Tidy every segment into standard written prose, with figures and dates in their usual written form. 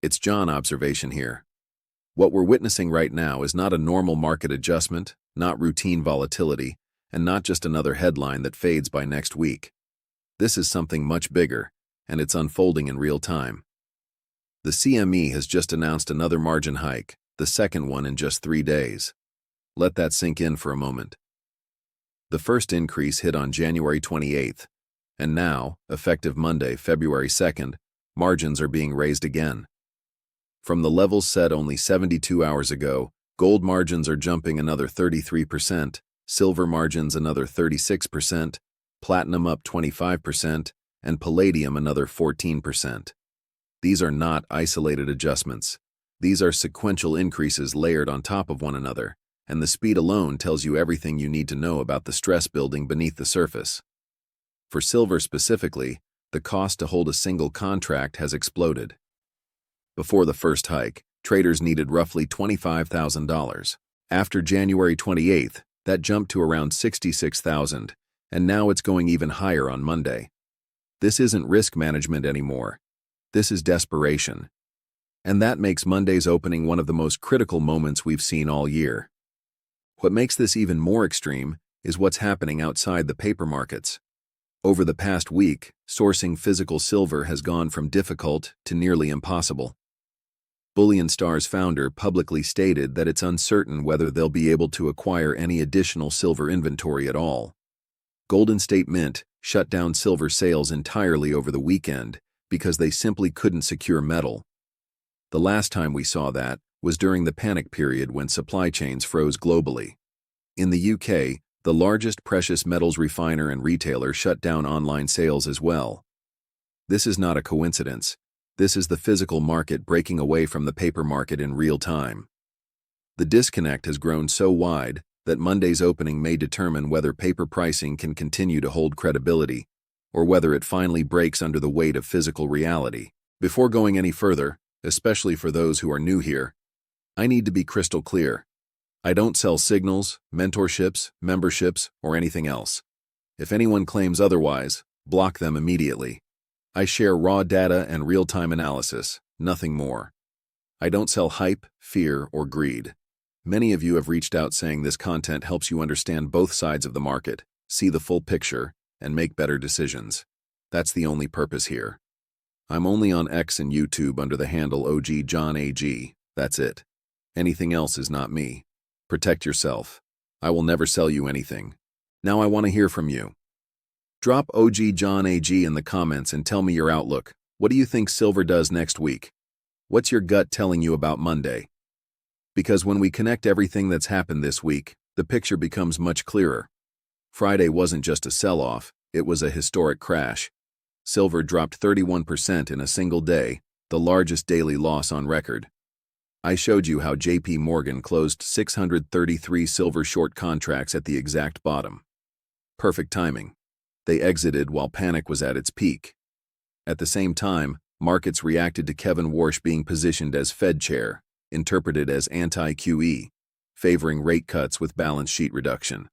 It's John observation here. What we're witnessing right now is not a normal market adjustment, not routine volatility, and not just another headline that fades by next week. This is something much bigger, and it's unfolding in real time. The CME has just announced another margin hike, the second one in just 3 days. Let that sink in for a moment. The first increase hit on January 28th, and now, effective Monday, February 2nd, margins are being raised again. From the levels set only 72 hours ago, gold margins are jumping another 33%, silver margins another 36%, platinum up 25%, and palladium another 14%. These are not isolated adjustments. These are sequential increases layered on top of one another, and the speed alone tells you everything you need to know about the stress building beneath the surface. For silver specifically, the cost to hold a single contract has exploded. Before the first hike, traders needed roughly $25,000. After January 28th, that jumped to around $66,000, and now it's going even higher on Monday. This isn't risk management anymore. This is desperation. And that makes Monday's opening one of the most critical moments we've seen all year. What makes this even more extreme is what's happening outside the paper markets. Over the past week, sourcing physical silver has gone from difficult to nearly impossible. Bullion Star's founder publicly stated that it's uncertain whether they'll be able to acquire any additional silver inventory at all. Golden State Mint shut down silver sales entirely over the weekend because they simply couldn't secure metal. The last time we saw that was during the panic period when supply chains froze globally. In the UK, the largest precious metals refiner and retailer shut down online sales as well. This is not a coincidence. This is the physical market breaking away from the paper market in real time. The disconnect has grown so wide that Monday's opening may determine whether paper pricing can continue to hold credibility, or whether it finally breaks under the weight of physical reality. Before going any further, especially for those who are new here, I need to be crystal clear. I don't sell signals, mentorships, memberships, or anything else. If anyone claims otherwise, block them immediately. I share raw data and real-time analysis, nothing more. I don't sell hype, fear, or greed. Many of you have reached out saying this content helps you understand both sides of the market, see the full picture, and make better decisions. That's the only purpose here. I'm only on X and YouTube under the handle OG John AG. That's it. Anything else is not me. Protect yourself. I will never sell you anything. Now I want to hear from you. Drop OG John AG in the comments and tell me your outlook. What do you think silver does next week? What's your gut telling you about Monday? Because when we connect everything that's happened this week, the picture becomes much clearer. Friday wasn't just a sell-off, it was a historic crash. Silver dropped 31% in a single day, the largest daily loss on record. I showed you how JP Morgan closed 633 silver short contracts at the exact bottom. Perfect timing. They exited while panic was at its peak. At the same time, markets reacted to Kevin Warsh being positioned as Fed chair, interpreted as anti-QE, favoring rate cuts with balance sheet reduction.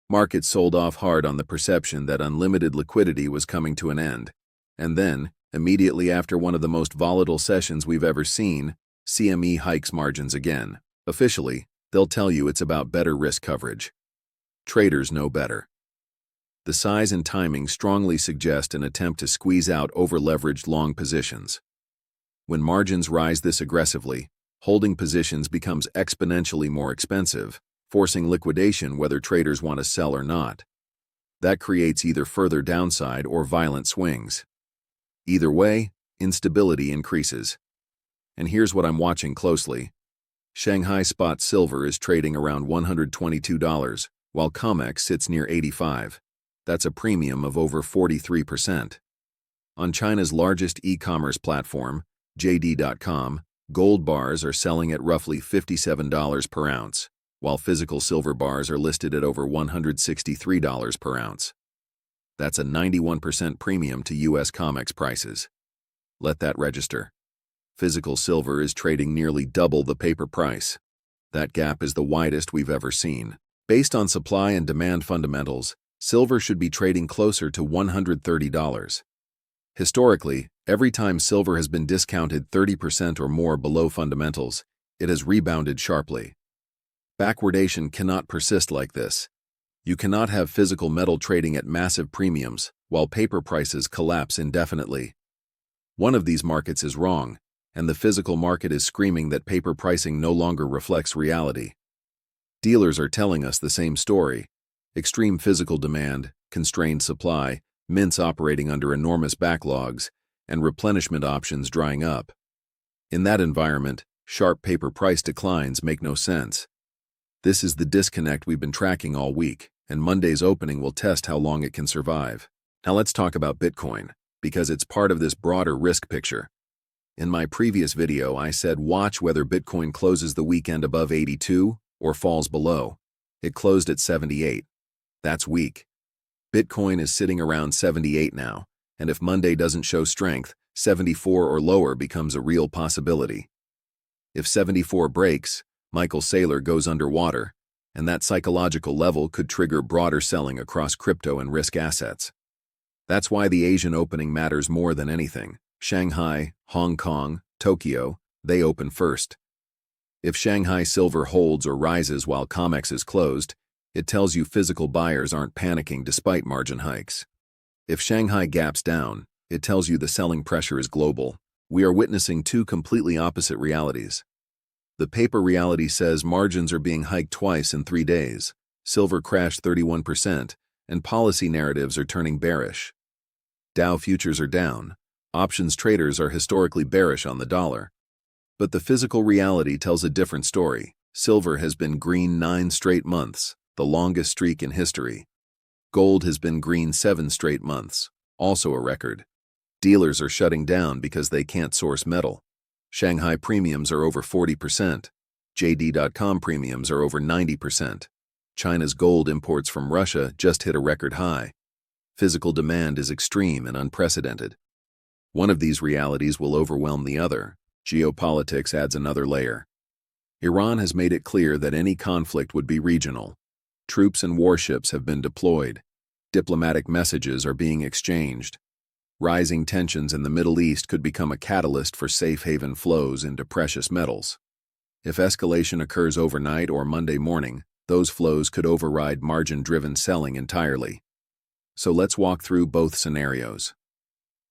Markets sold off hard on the perception that unlimited liquidity was coming to an end. And then, immediately after one of the most volatile sessions we've ever seen, CME hikes margins again. Officially, they'll tell you it's about better risk coverage. Traders know better. The size and timing strongly suggest an attempt to squeeze out over-leveraged long positions. When margins rise this aggressively, holding positions becomes exponentially more expensive, forcing liquidation whether traders want to sell or not. That creates either further downside or violent swings. Either way, instability increases. And here's what I'm watching closely. Shanghai spot silver is trading around $122, while COMEX sits near 85. That's a premium of over 43%. On China's largest e-commerce platform, JD.com, gold bars are selling at roughly $57 per ounce, while physical silver bars are listed at over $163 per ounce. That's a 91% premium to US COMEX prices. Let that register. Physical silver is trading nearly double the paper price. That gap is the widest we've ever seen. Based on supply and demand fundamentals, silver should be trading closer to $130. Historically, Every time silver has been discounted 30% or more below fundamentals, it has rebounded sharply. Backwardation cannot persist like this. You cannot have physical metal trading at massive premiums while paper prices collapse indefinitely. One of these markets is wrong, and the physical market is screaming that paper pricing no longer reflects reality. Dealers are telling us the same story: extreme physical demand, constrained supply, mints operating under enormous backlogs, and replenishment options drying up. In that environment, sharp paper price declines make no sense. This is the disconnect we've been tracking all week, and Monday's opening will test how long it can survive. Now let's talk about Bitcoin, because it's part of this broader risk picture. In my previous video, I said watch whether Bitcoin closes the weekend above 82 or falls below. It closed at 78. That's weak. Bitcoin is sitting around 78 now, and if Monday doesn't show strength, 74 or lower becomes a real possibility. If 74 breaks, Michael Saylor goes underwater, and that psychological level could trigger broader selling across crypto and risk assets. That's why the Asian opening matters more than anything. Shanghai, Hong Kong, Tokyo, they open first. If Shanghai silver holds or rises while COMEX is closed, it tells you physical buyers aren't panicking despite margin hikes. If Shanghai gaps down, it tells you the selling pressure is global. We are witnessing two completely opposite realities. The paper reality says margins are being hiked twice in 3 days, silver crashed 31%, and policy narratives are turning bearish. Dow futures are down. Options traders are historically bearish on the dollar. But the physical reality tells a different story. Silver has been green 9 straight months, the longest streak in history. Gold has been green 7 straight months, also a record. Dealers are shutting down because they can't source metal. Shanghai premiums are over 40%. JD.com premiums are over 90%. China's gold imports from Russia just hit a record high. Physical demand is extreme and unprecedented. One of these realities will overwhelm the other. Geopolitics adds another layer. Iran has made it clear that any conflict would be regional. Troops and warships have been deployed. Diplomatic messages are being exchanged. Rising tensions in the Middle East could become a catalyst for safe haven flows into precious metals. If escalation occurs overnight or Monday morning, those flows could override margin-driven selling entirely. So let's walk through both scenarios.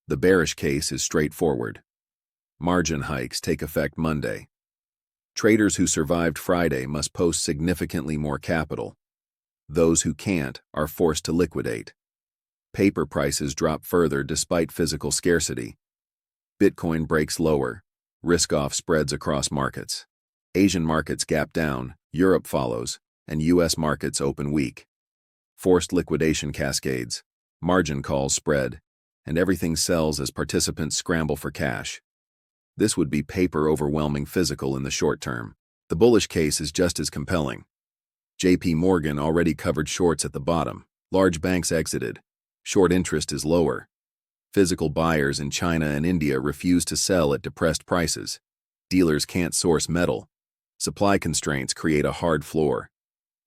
The bearish case is straightforward. Margin hikes take effect Monday. Traders who survived Friday must post significantly more capital. Those who can't are forced to liquidate. Paper prices drop further despite physical scarcity. Bitcoin breaks lower. Risk-off spreads across markets. Asian markets gap down, Europe follows, and US markets open weak. Forced liquidation cascades, margin calls spread, and everything sells as participants scramble for cash. This would be paper overwhelming physical in the short term. The bullish case is just as compelling. JP Morgan already covered shorts at the bottom. Large banks exited. Short interest is lower. Physical buyers in China and India refuse to sell at depressed prices. Dealers can't source metal. Supply constraints create a hard floor.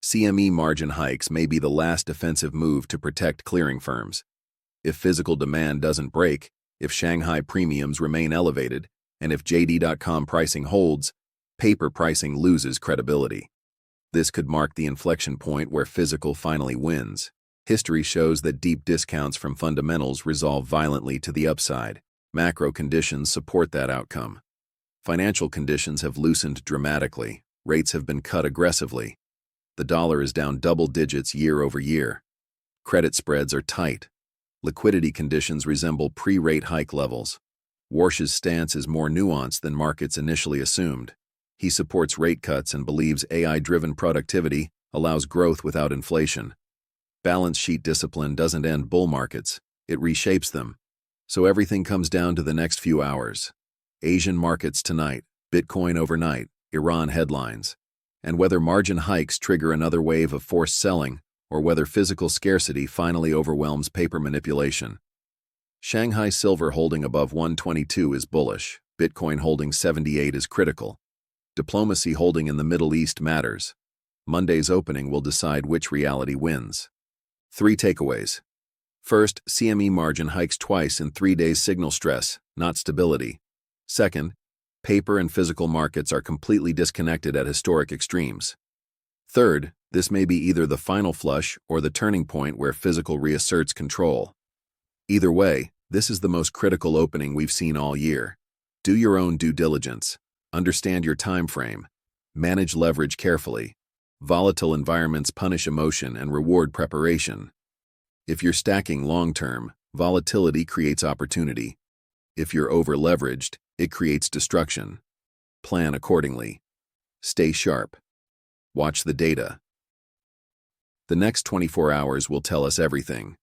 CME margin hikes may be the last defensive move to protect clearing firms. If physical demand doesn't break, if Shanghai premiums remain elevated, and if JD.com pricing holds, paper pricing loses credibility. This could mark the inflection point where physical finally wins. History shows that deep discounts from fundamentals resolve violently to the upside. Macro conditions support that outcome. Financial conditions have loosened dramatically. Rates have been cut aggressively. The dollar is down double digits year over year. Credit spreads are tight. Liquidity conditions resemble pre-rate hike levels. Warsh's stance is more nuanced than markets initially assumed. He supports rate cuts and believes AI-driven productivity allows growth without inflation. Balance sheet discipline doesn't end bull markets, it reshapes them. So everything comes down to the next few hours. Asian markets tonight, Bitcoin overnight, Iran headlines. And whether margin hikes trigger another wave of forced selling, or whether physical scarcity finally overwhelms paper manipulation. Shanghai silver holding above 122 is bullish. Bitcoin holding 78 is critical. Diplomacy holding in the Middle East matters. Monday's opening will decide which reality wins. 3 takeaways. First, CME margin hikes twice in 3 days, signal stress, not stability. Second, paper and physical markets are completely disconnected at historic extremes. Third, this may be either the final flush or the turning point where physical reasserts control. Either way, this is the most critical opening we've seen all year. Do your own due diligence. Understand your time frame. Manage leverage carefully. Volatile environments punish emotion and reward preparation. If you're stacking long-term, volatility creates opportunity. If you're over-leveraged, it creates destruction. Plan accordingly. Stay sharp. Watch the data. The next 24 hours will tell us everything.